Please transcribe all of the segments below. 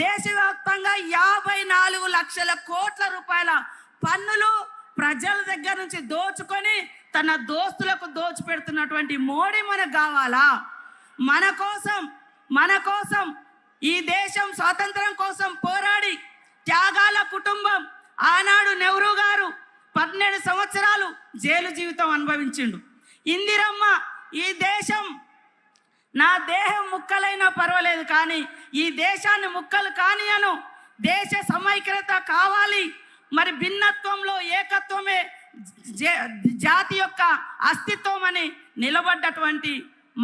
దేశవ్యాప్తంగా 54 లక్షల కోట్ల రూపాయల పన్నులు ప్రజల దగ్గర నుంచి దోచుకొని తన దోస్తులకు దోచిపెడుతున్నటువంటి మోడీ మనకు కావాలా? మన కోసం ఈ దేశం స్వాతంత్రం కోసం పోరాడి త్యాగాల కుటుంబం ఆనాడు నెహ్రూ గారు 12 సంవత్సరాలు జైలు జీవితం అనుభవించిండు. ఇందిరమ్మ ఈ దేశం నా దేహం ముక్కలైనా పర్వాలేదు కానీ ఈ దేశాన్ని ముక్కలు కానియను, దేశ సమైక్యత కావాలి, మరి భిన్నత్వంలో ఏకత్వమే జాతి యొక్క అస్తిత్వం అని నిలబడ్డటువంటి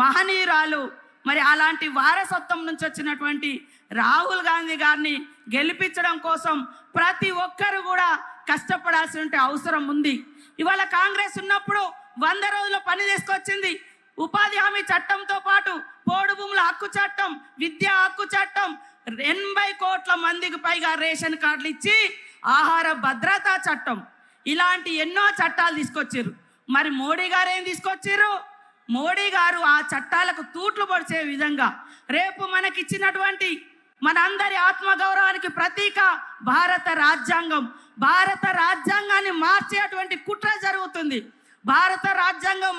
మహనీయురాలు. మరి అలాంటి వారసత్వం నుంచి వచ్చినటువంటి రాహుల్ గాంధీ గారిని గెలిపించడం కోసం ప్రతి ఒక్కరు కూడా కష్టపడాల్సిన అవసరం ఉంది. ఇవాళ కాంగ్రెస్ ఉన్నప్పుడు 100 రోజుల పని తీసుకొచ్చింది. ఉపాధి హామీ చట్టంతో పాటు పోడు భూముల హక్కు చట్టం, విద్యా హక్కు చట్టం, 80 కోట్ల మందికి పైగా రేషన్ కార్డులు ఇచ్చి ఆహార భద్రతా చట్టం, ఇలాంటి ఎన్నో చట్టాలు తీసుకొచ్చారు. మరి మోడీ గారు ఏం తీసుకొచ్చారు? మోడీ గారు ఆ చట్టాలకు తూట్లు పొడిచే విధంగా రేపు మనకిచ్చినటువంటి మనందరి ఆత్మగౌరవానికి ప్రతీక భారత రాజ్యాంగం, భారత రాజ్యాంగాన్ని మార్చేటువంటి కుట్ర జరుగుతుంది. భారత రాజ్యాంగం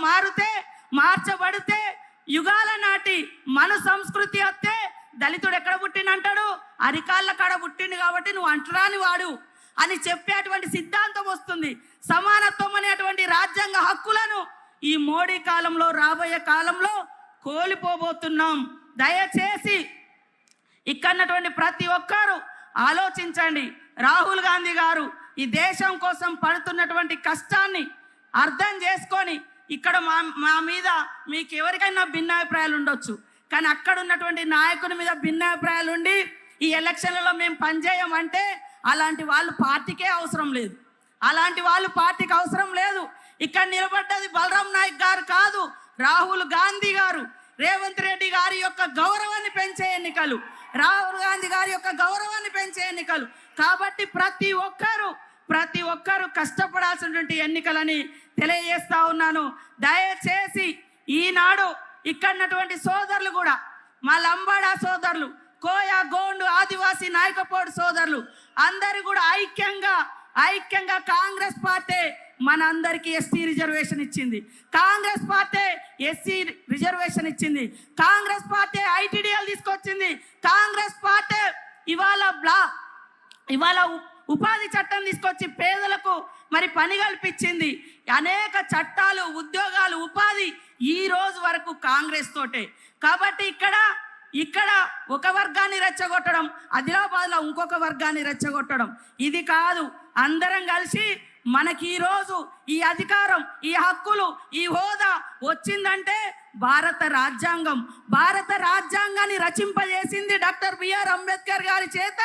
మార్చబడితే యుగాల నాటి మన సంస్కృతి వస్తే దళితుడు ఎక్కడ పుట్టినంటాడు, అరికాళ్ళ కాడ పుట్టిండు కాబట్టి నువ్వు అంటరాని వాడు అని చెప్పేటువంటి సిద్ధాంతం వస్తుంది. సమానత్వం అనేటువంటి రాజ్యాంగ హక్కులను ఈ మోడీ కాలంలో రాబోయే కాలంలో కోల్పోబోతున్నాం. దయచేసి ఇక్కడటువంటి ప్రతి ఒక్కరూ ఆలోచించండి. రాహుల్ గాంధీ గారు ఈ దేశం కోసం పడుతున్నటువంటి కష్టాన్ని అర్థం చేసుకొని ఇక్కడ మా మీద మీకు ఎవరికైనా భిన్నాభిప్రాయాలు ఉండొచ్చు, కానీ అక్కడ ఉన్నటువంటి నాయకుని మీద భిన్నాభిప్రాయాలు ఉండి ఈ ఎలక్షన్లలో మేము పనిచేయమంటే అలాంటి వాళ్ళు పార్టీకే అవసరం లేదు, అలాంటి వాళ్ళు పార్టీకి అవసరం లేదు. ఇక్కడ నిలబడ్డది బలరాం నాయక్ గారు కాదు, రాహుల్ గాంధీ గారు. రేవంత్ రెడ్డి గారి యొక్క గౌరవాన్ని పెంచే ఎన్నికలు, రాహుల్ గాంధీ గారి యొక్క గౌరవాన్ని పెంచే ఎన్నికలు. కాబట్టి ప్రతి ఒక్కరు కష్టపడాల్సినటువంటి ఎన్నికలని తెలియజేస్తా ఉన్నాను. దయచేసి ఈనాడు ఇక్కడటువంటి సోదరులు కూడా, మా లంబాడా సోదరులు, కోయా, గోండు, ఆదివాసీ నాయకపోడు సోదరులు అందరు కూడా ఐక్యంగా కాంగ్రెస్ పార్టీ మనందరికీ ఎస్టీ రిజర్వేషన్ ఇచ్చింది, కాంగ్రెస్ పార్టీ ఎస్సీ రిజర్వేషన్ ఇచ్చింది, కాంగ్రెస్ పార్టీ ఐటీడీఎల్ తీసుకొచ్చింది, కాంగ్రెస్ పార్టీ ఇవాళ ఉపాధి చట్టం తీసుకొచ్చి పేదలకు మరి పని కల్పించింది. అనేక చట్టాలు, ఉద్యోగాలు, ఉపాధి ఈ రోజు వరకు కాంగ్రెస్ తోటే. కాబట్టి ఇక్కడ ఒక వర్గాన్ని రెచ్చగొట్టడం, ఆదిలాబాద్లో ఇంకొక వర్గాన్ని రెచ్చగొట్టడం ఇది కాదు. అందరం కలిసి మనకి ఈరోజు ఈ అధికారం, ఈ హక్కులు, ఈ హోదా వచ్చిందంటే భారత రాజ్యాంగాన్ని రచింపజేసింది డాక్టర్ బిఆర్ అంబేద్కర్ గారి చేత.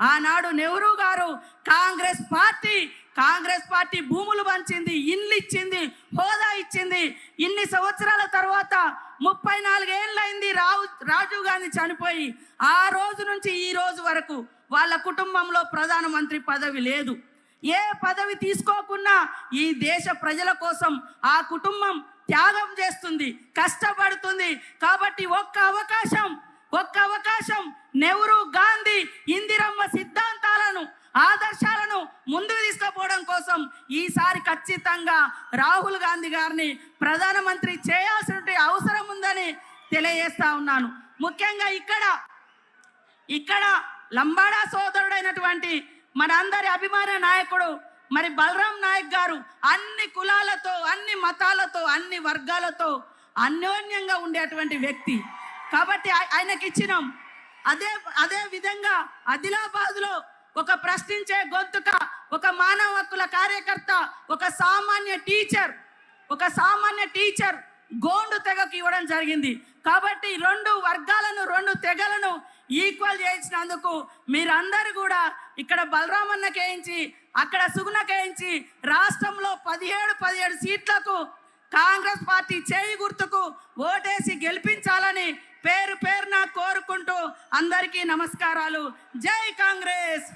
ఆనాడు నెహ్రూ గారు కాంగ్రెస్ పార్టీ భూములు పంచింది, ఇల్లు ఇచ్చింది, హోదా ఇచ్చింది. ఇన్ని సంవత్సరాల తర్వాత 34 ఏళ్ళైంది రాజీవ్ గాంధీ చనిపోయి. ఆ రోజు నుంచి ఈ రోజు వరకు వాళ్ళ కుటుంబంలో ప్రధానమంత్రి పదవి లేదు. ఏ పదవి తీసుకోకున్నా ఈ దేశ ప్రజల కోసం ఆ కుటుంబం త్యాగం చేస్తుంది, కష్టపడుతుంది. కాబట్టి ఒక్క అవకాశం నెహ్రూ, గాంధీ, ఇందిరమ్మ సిద్ధాంతాలను, ఆదర్శాలను ముందుకు తీసుకుపోవడం కోసం ఈసారి ఖచ్చితంగా రాహుల్ గాంధీ గారిని ప్రధానమంత్రి చేయాల్సిన అవసరం ఉందని తెలియజేస్తా ఉన్నాను. ముఖ్యంగా ఇక్కడ లంబాడా సోదరుడైనటువంటి మనందరి అభిమాన నాయకుడు మరి బలరాం నాయక్ గారు అన్ని కులాలతో, అన్ని మతాలతో, అన్ని వర్గాలతో అన్యోన్యంగా ఉండేటువంటి వ్యక్తి. కాబట్టి ఆయనకి ఇచ్చినాం. అదే విధంగా ఆదిలాబాద్లో ఒక ప్రశ్నించే గొంతుక, ఒక మానవ హక్కుల కార్యకర్త, ఒక సామాన్య టీచర్ గోండు తెగకు ఇవ్వడం జరిగింది. కాబట్టి 2 వర్గాలను, 2 తెగలను ఈక్వల్ చేయించినందుకు మీరందరూ కూడా ఇక్కడ బలరామన్నకేయించి, అక్కడ సుగుణకేయించి రాష్ట్రంలో 17 సీట్లకు కాంగ్రెస్ పార్టీ చేయి గుర్తుకు ఓటేసి గెలిపించాలని పేరున కోరుకుంటూ అందరికీ నమస్కారాలు. జై కాంగ్రెస్.